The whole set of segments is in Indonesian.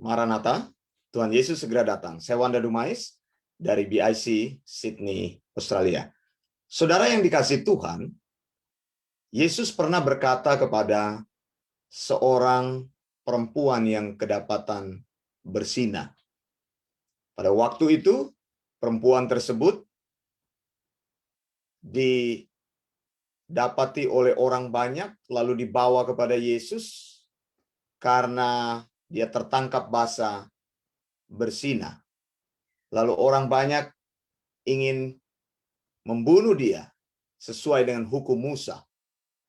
Maranatha, Tuhan Yesus segera datang. Saya Wanda Dumais dari BIC Sydney, Australia. Saudara yang dikasihi Tuhan, Yesus pernah berkata kepada seorang perempuan yang kedapatan bersinah. Pada waktu itu, perempuan tersebut didapati oleh orang banyak, lalu dibawa kepada Yesus karena dia tertangkap basah bersinah. Lalu orang banyak ingin membunuh dia sesuai dengan hukum Musa.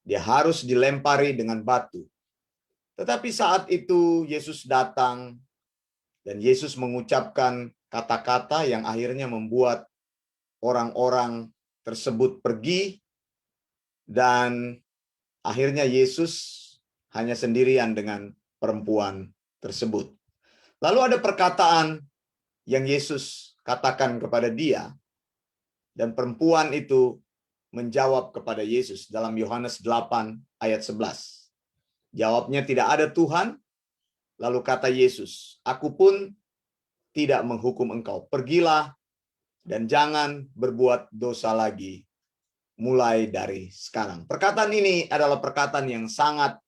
Dia harus dilempari dengan batu. Tetapi saat itu Yesus datang dan Yesus mengucapkan kata-kata yang akhirnya membuat orang-orang tersebut pergi dan akhirnya Yesus hanya sendirian dengan perempuan tersebut. Lalu ada perkataan yang Yesus katakan kepada dia dan perempuan itu menjawab kepada Yesus dalam Yohanes 8 ayat 11. Jawabnya, tidak ada Tuhan. Lalu kata Yesus, aku pun tidak menghukum engkau. Pergilah dan jangan berbuat dosa lagi mulai dari sekarang. Perkataan ini adalah perkataan yang sangat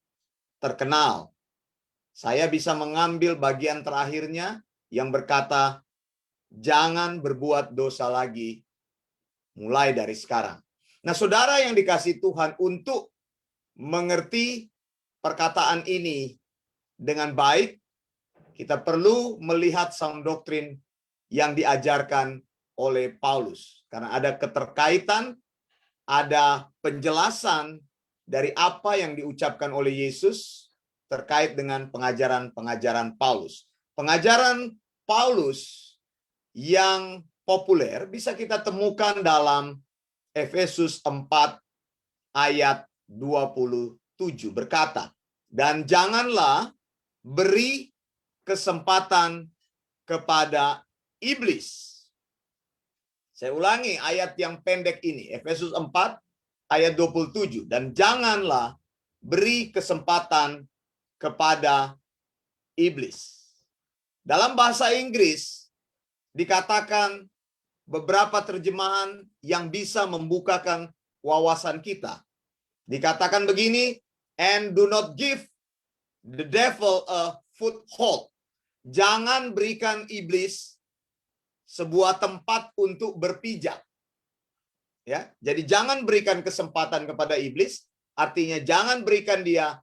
terkenal. Saya bisa mengambil bagian terakhirnya yang berkata, jangan berbuat dosa lagi mulai dari sekarang. Nah, saudara yang dikasihi Tuhan, untuk mengerti perkataan ini dengan baik, kita perlu melihat sound doktrin yang diajarkan oleh Paulus. Karena ada keterkaitan, ada penjelasan dari apa yang diucapkan oleh Yesus terkait dengan pengajaran-pengajaran Paulus. Pengajaran Paulus yang populer bisa kita temukan dalam Efesus 4 ayat 27 berkata, dan janganlah beri kesempatan kepada iblis. Saya ulangi ayat yang pendek ini, Efesus 4 ayat 27. Dan janganlah beri kesempatan kepada iblis. Dalam bahasa Inggris dikatakan beberapa terjemahan yang bisa membukakan wawasan kita. Dikatakan begini, and do not give the devil a foothold. Jangan berikan iblis sebuah tempat untuk berpijak. Ya, jadi jangan berikan kesempatan kepada iblis, artinya jangan berikan dia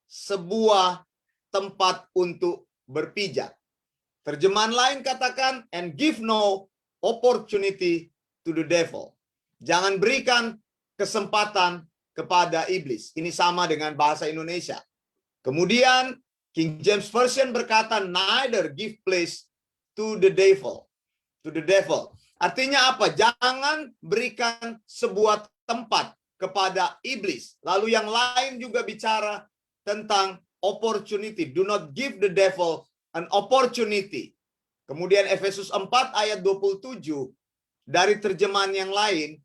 sebuah tempat untuk berpijak. Terjemahan lain katakan, and give no opportunity to the devil. Jangan berikan kesempatan kepada iblis. Ini sama dengan bahasa Indonesia. Kemudian King James Version berkata, neither give place to the devil. To the devil. Artinya apa? Jangan berikan sebuah tempat kepada iblis. Lalu yang lain juga bicara tentang opportunity. Do not give the devil an opportunity. Kemudian Efesus 4 ayat 27 dari terjemahan yang lain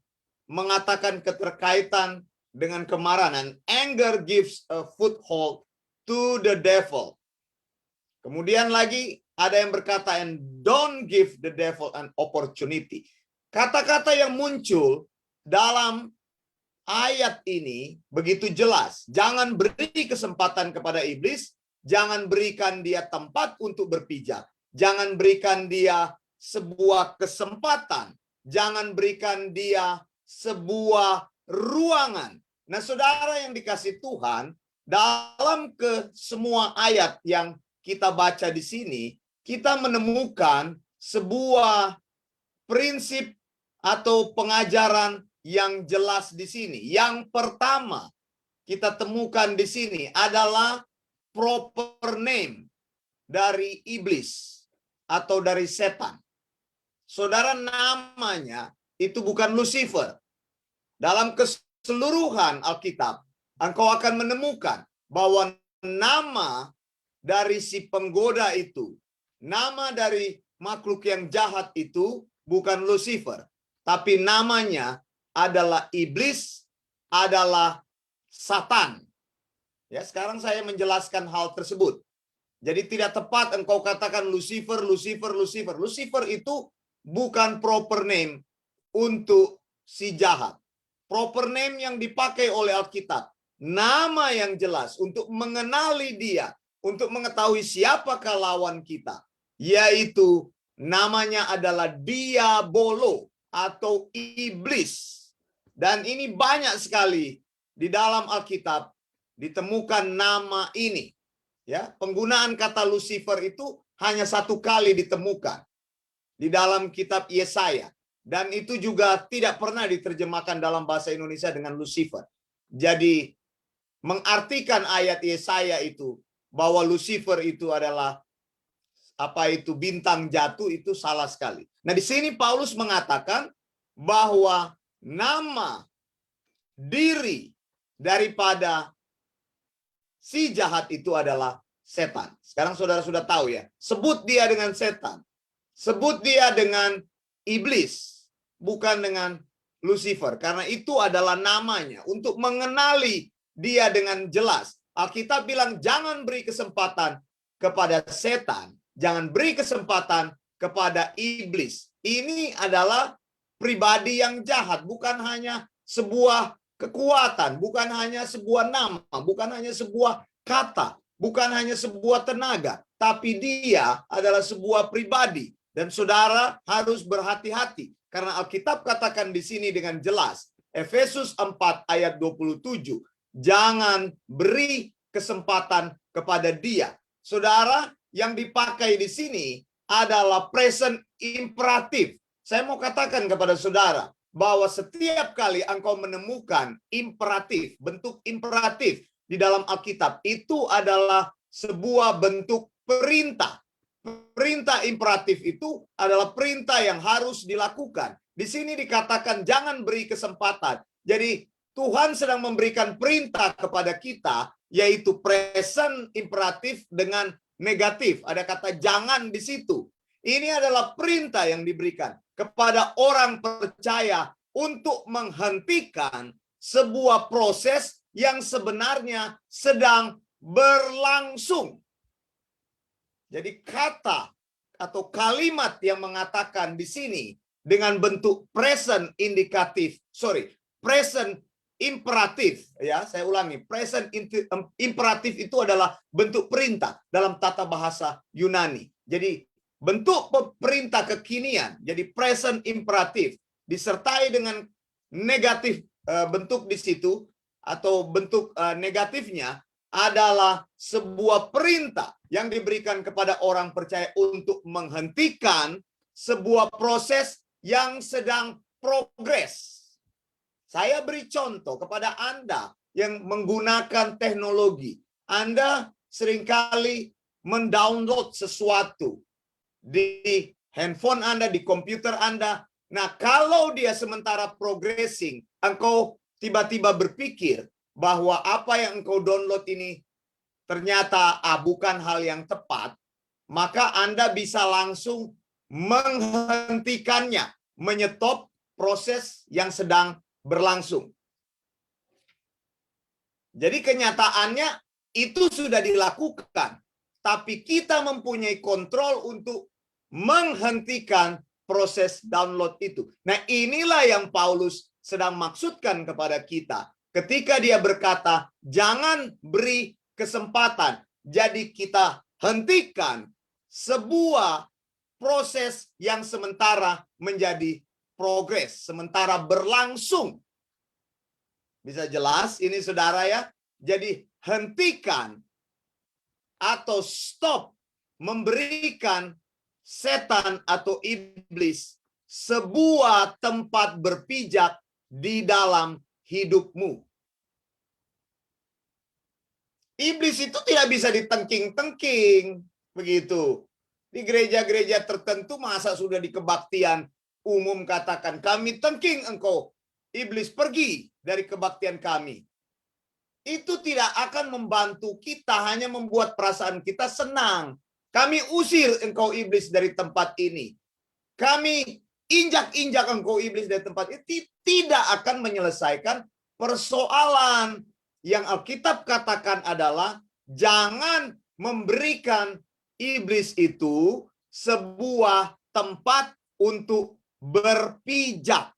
mengatakan keterkaitan dengan kemarahan. Anger gives a foothold to the devil. Kemudian lagi ada yang berkata, and don't give the devil an opportunity. Kata-kata yang muncul dalam ayat ini begitu jelas. Jangan beri kesempatan kepada iblis, jangan berikan dia tempat untuk berpijak, jangan berikan dia sebuah kesempatan, jangan berikan dia sebuah ruangan. Nah, saudara yang dikasihi Tuhan, dalam semua ayat yang kita baca di sini, kita menemukan sebuah prinsip atau pengajaran yang jelas di sini. Yang pertama kita temukan di sini adalah proper name dari iblis atau dari setan. Saudara, namanya itu bukan Lucifer. Dalam keseluruhan Alkitab, engkau akan menemukan bahwa nama dari si penggoda itu, nama dari makhluk yang jahat itu bukan Lucifer, tapi namanya adalah iblis, adalah Satan. Ya, sekarang saya menjelaskan hal tersebut. Jadi tidak tepat engkau katakan Lucifer, Lucifer, Lucifer. Lucifer itu bukan proper name untuk si jahat. Proper name yang dipakai oleh Alkitab. Nama yang jelas untuk mengenali dia. Untuk mengetahui siapakah lawan kita. Yaitu namanya adalah Diabolo atau iblis. Dan ini banyak sekali di dalam Alkitab ditemukan nama ini. Ya, penggunaan kata Lucifer itu hanya satu kali ditemukan di dalam kitab Yesaya, dan itu juga tidak pernah diterjemahkan dalam bahasa Indonesia dengan Lucifer. Jadi mengartikan ayat Yesaya itu bahwa Lucifer itu adalah bintang jatuh, itu salah sekali. Nah, di sini Paulus mengatakan bahwa nama diri daripada si jahat itu adalah setan. Sekarang saudara sudah tahu ya. Sebut dia dengan setan. Sebut dia dengan iblis. Bukan dengan Lucifer. Karena itu adalah namanya. Untuk mengenali dia dengan jelas. Alkitab bilang jangan beri kesempatan kepada setan. Jangan beri kesempatan kepada iblis. Ini adalah pribadi yang jahat. Bukan hanya sebuah kekuatan, bukan hanya sebuah nama, bukan hanya sebuah kata, bukan hanya sebuah tenaga, tapi dia adalah sebuah pribadi. Dan saudara harus berhati-hati, karena Alkitab katakan di sini dengan jelas, Efesus 4 ayat 27, jangan beri kesempatan kepada dia. Saudara, yang dipakai di sini adalah present imperatif. Saya mau katakan kepada saudara, bahwa setiap kali engkau menemukan imperatif, bentuk imperatif di dalam Alkitab, itu adalah sebuah bentuk perintah. Perintah imperatif itu adalah perintah yang harus dilakukan. Di sini dikatakan jangan beri kesempatan. Jadi Tuhan sedang memberikan perintah kepada kita, yaitu present imperatif dengan negatif. Ada kata jangan di situ. Ini adalah perintah yang diberikan kepada orang percaya untuk menghentikan sebuah proses yang sebenarnya sedang berlangsung. Jadi kata atau kalimat yang mengatakan di sini dengan bentuk present imperatif, ya, saya ulangi, present imperatif itu adalah bentuk perintah dalam tata bahasa Yunani. Jadi bentuk perintah kekinian, jadi present imperatif, disertai dengan negatif bentuk di situ, atau bentuk negatifnya adalah sebuah perintah yang diberikan kepada orang percaya untuk menghentikan sebuah proses yang sedang progres. Saya beri contoh kepada Anda yang menggunakan teknologi. Anda seringkali mendownload sesuatu di handphone Anda, di komputer Anda. Nah, kalau dia sementara progressing, engkau tiba-tiba berpikir bahwa apa yang engkau download ini ternyata bukan hal yang tepat, maka Anda bisa langsung menghentikannya, menyetop proses yang sedang berlangsung. Jadi kenyataannya itu sudah dilakukan, tapi kita mempunyai kontrol untuk menghentikan proses download itu. Nah, inilah yang Paulus sedang maksudkan kepada kita ketika dia berkata, jangan beri kesempatan. Jadi kita hentikan sebuah proses yang sementara menjadi progres, sementara berlangsung. Bisa jelas ini saudara ya? Jadi hentikan atau stop memberikan setan atau iblis sebuah tempat berpijak di dalam hidupmu. Iblis itu tidak bisa ditengking-tengking begitu. Di gereja-gereja tertentu masa sudah di kebaktian umum katakan, kami tengking engkau, iblis pergi dari kebaktian kami. Itu tidak akan membantu kita, hanya membuat perasaan kita senang. Kami usir engkau iblis dari tempat ini. Kami injak-injak engkau iblis dari tempat ini. Tidak akan menyelesaikan persoalan. Yang Alkitab katakan adalah jangan memberikan iblis itu sebuah tempat untuk berpijak.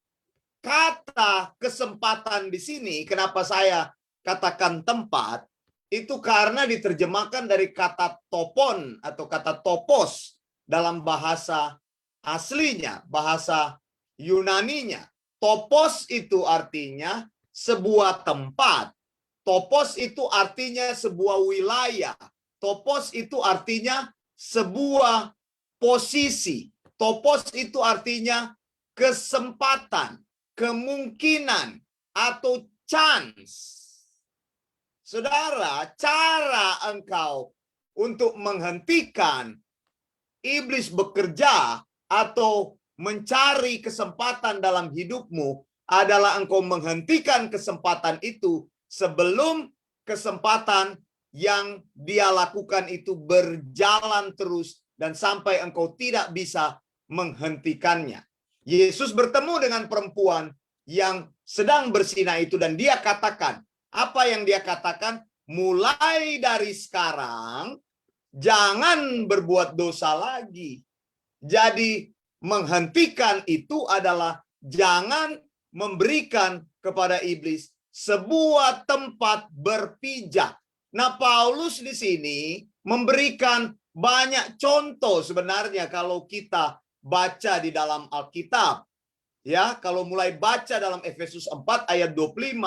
Kata kesempatan di sini, kenapa saya katakan tempat, itu karena diterjemahkan dari kata topon atau kata topos dalam bahasa aslinya, bahasa Yunaninya. Topos itu artinya sebuah tempat. Topos itu artinya sebuah wilayah. Topos itu artinya sebuah posisi. Topos itu artinya kesempatan, kemungkinan, atau chance. Saudara, cara engkau untuk menghentikan iblis bekerja atau mencari kesempatan dalam hidupmu adalah engkau menghentikan kesempatan itu sebelum kesempatan yang dia lakukan itu berjalan terus dan sampai engkau tidak bisa menghentikannya. Yesus bertemu dengan perempuan yang sedang bersinah itu dan dia katakan, apa yang dia katakan? Mulai dari sekarang jangan berbuat dosa lagi. Jadi menghentikan itu adalah jangan memberikan kepada iblis sebuah tempat berpijak. Nah, Paulus di sini memberikan banyak contoh sebenarnya kalau kita baca di dalam Alkitab. Ya, kalau mulai baca dalam Efesus 4 ayat 25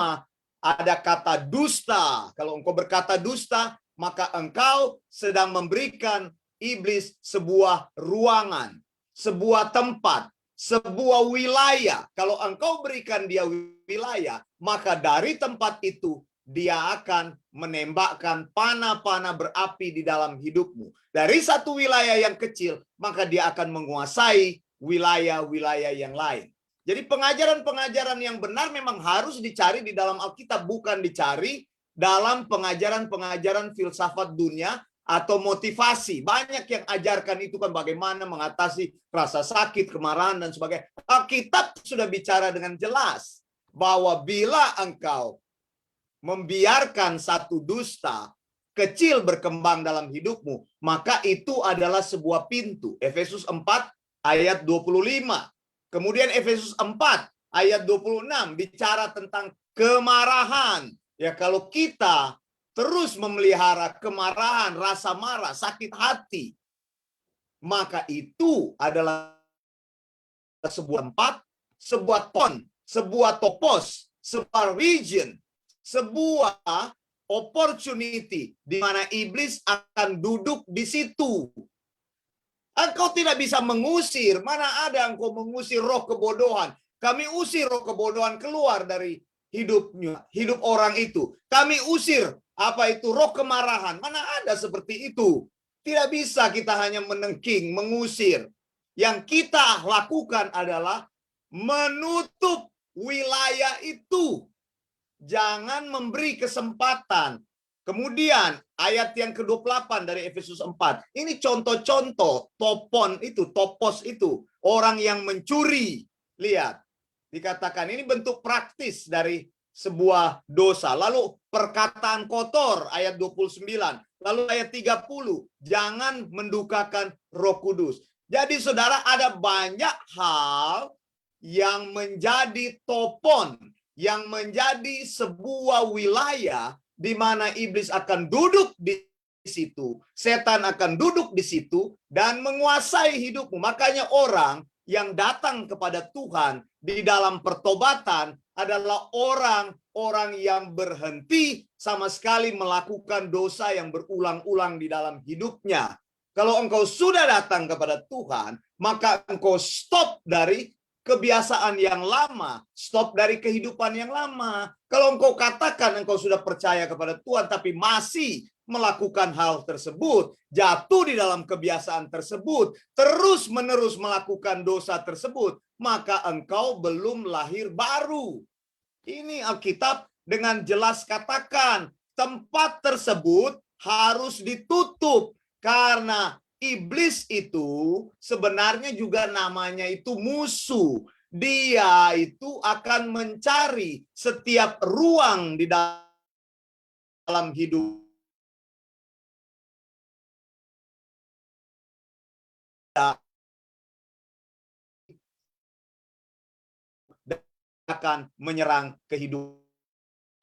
ada kata dusta. Kalau engkau berkata dusta, maka engkau sedang memberikan iblis sebuah ruangan, sebuah tempat, sebuah wilayah. Kalau engkau berikan dia wilayah, maka dari tempat itu dia akan menembakkan panah-panah berapi di dalam hidupmu. Dari satu wilayah yang kecil, maka dia akan menguasai wilayah-wilayah yang lain. Jadi pengajaran-pengajaran yang benar memang harus dicari di dalam Alkitab, bukan dicari dalam pengajaran-pengajaran filsafat dunia atau motivasi. Banyak yang ajarkan itu kan bagaimana mengatasi rasa sakit, kemarahan, dan sebagainya. Alkitab sudah bicara dengan jelas bahwa bila engkau membiarkan satu dusta kecil berkembang dalam hidupmu, maka itu adalah sebuah pintu. Efesus 4 ayat 25. Kemudian Efesus 4 ayat 26 bicara tentang kemarahan. Ya, kalau kita terus memelihara kemarahan, rasa marah, sakit hati, maka itu adalah sebuah tempat, sebuah ton, sebuah topos, sebuah region, sebuah opportunity di mana iblis akan duduk di situ. Engkau tidak bisa mengusir, mana ada engkau mengusir roh kebodohan. Kami usir roh kebodohan keluar dari hidupnya, hidup orang itu. Kami usir apa itu roh kemarahan, mana ada seperti itu. Tidak bisa kita hanya menengking, mengusir. Yang kita lakukan adalah menutup wilayah itu. Jangan memberi kesempatan. Kemudian ayat yang ke-28 dari Efesus 4. Ini contoh-contoh topon itu, topos itu. Orang yang mencuri. Lihat. Dikatakan ini bentuk praktis dari sebuah dosa. Lalu perkataan kotor ayat 29. Lalu ayat 30. Jangan mendukakan Roh Kudus. Jadi saudara, ada banyak hal yang menjadi topon, yang menjadi sebuah wilayah di mana iblis akan duduk di situ, setan akan duduk di situ dan menguasai hidupmu. Makanya orang yang datang kepada Tuhan di dalam pertobatan adalah orang-orang yang berhenti sama sekali melakukan dosa yang berulang-ulang di dalam hidupnya. Kalau engkau sudah datang kepada Tuhan, maka engkau stop dari kebiasaan yang lama, stop dari kehidupan yang lama. Kalau engkau katakan engkau sudah percaya kepada Tuhan tapi masih melakukan hal tersebut, jatuh di dalam kebiasaan tersebut, terus-menerus melakukan dosa tersebut, maka engkau belum lahir baru. Ini Alkitab dengan jelas katakan, tempat tersebut harus ditutup karena iblis itu sebenarnya juga namanya itu musuh. Dia itu akan mencari setiap ruang di dalam hidup akan menyerang kehidupan.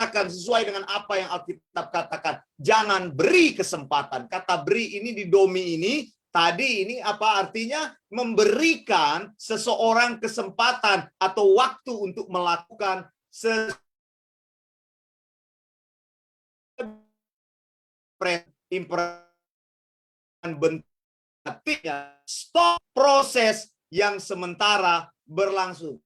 Akan sesuai dengan apa yang Alkitab katakan. Jangan beri kesempatan. Kata beri ini di domi ini, tadi ini apa artinya? Memberikan seseorang kesempatan atau waktu untuk melakukan bentuknya. Stop proses yang sementara berlangsung.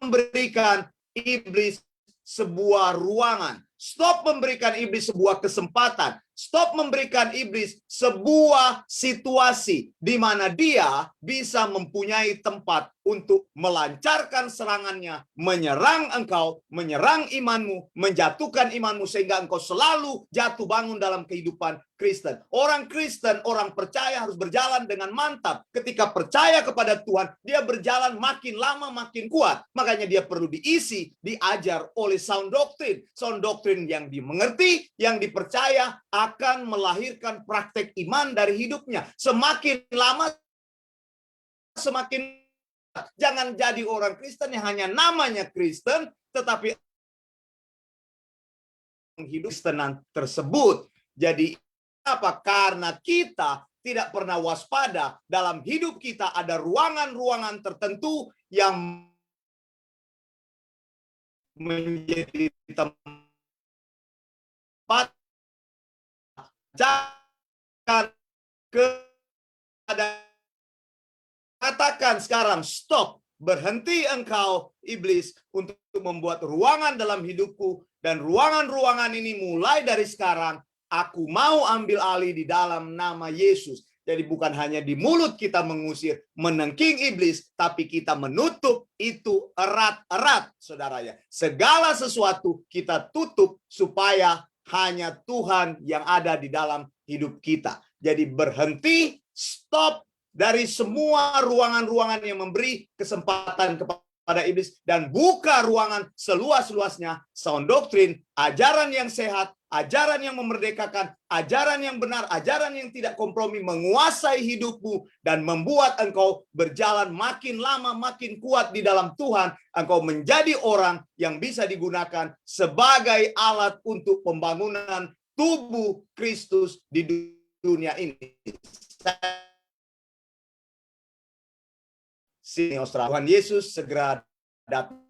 Memberikan iblis sebuah ruangan. Stop memberikan iblis sebuah kesempatan. Stop memberikan iblis sebuah situasi di mana dia bisa mempunyai tempat untuk melancarkan serangannya, menyerang engkau, menyerang imanmu, menjatuhkan imanmu sehingga engkau selalu jatuh bangun dalam kehidupan Kristen. Orang Kristen, orang percaya harus berjalan dengan mantap. Ketika percaya kepada Tuhan, dia berjalan makin lama makin kuat. Makanya dia perlu diisi, diajar oleh sound doctrine. Sound doctrine yang dimengerti, yang dipercaya akan melahirkan praktek iman dari hidupnya. Semakin lama semakin. Jangan jadi orang Kristen yang hanya namanya Kristen, tetapi hidup Kristenan tersebut. Jadi apa? Karena kita tidak pernah waspada, dalam hidup kita ada ruangan-ruangan tertentu yang menjadi tempat jangan katakan sekarang stop, berhenti engkau iblis untuk membuat ruangan dalam hidupku, dan ruangan-ruangan ini mulai dari sekarang aku mau ambil alih di dalam nama Yesus. Jadi bukan hanya di mulut kita mengusir, menengking iblis, tapi kita menutup itu erat-erat, saudara ya. Segala sesuatu kita tutup supaya hanya Tuhan yang ada di dalam hidup kita. Jadi berhenti, stop dari semua ruangan-ruangan yang memberi kesempatan kepada iblis, dan buka ruangan seluas-luasnya. Sound doctrine, ajaran yang sehat, ajaran yang memerdekakan, ajaran yang benar, ajaran yang tidak kompromi menguasai hidupmu dan membuat engkau berjalan makin lama makin kuat di dalam Tuhan. Engkau menjadi orang yang bisa digunakan sebagai alat untuk pembangunan tubuh Kristus di dunia ini. Tuhan Yesus segera datang.